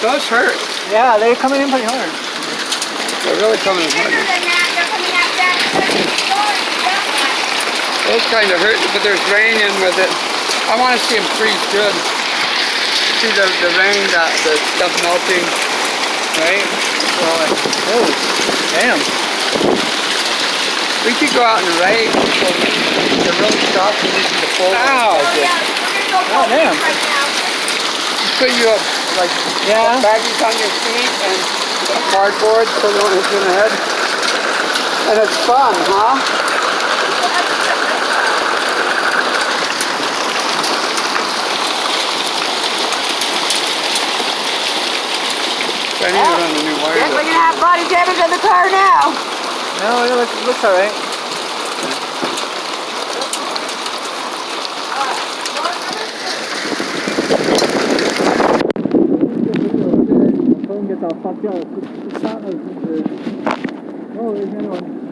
those hurt. Yeah, they're coming in pretty hard. They're really coming in hard. Those kind of hurt, but there's rain in with it. I want to see them freeze good. See the rain, the stuff melting, right? Oh, damn. We could go out and rake. They're really soft and easy to pull. Ow! Oh, damn. Put you up, like, baggies on your feet and cardboard so they don't hit you in the head. And it's fun, huh? I need to run the new wire. Guess we're gonna have body damage on the car now. No, it looks alright. Phone gets all fucked up. It's not like oh, there's another one.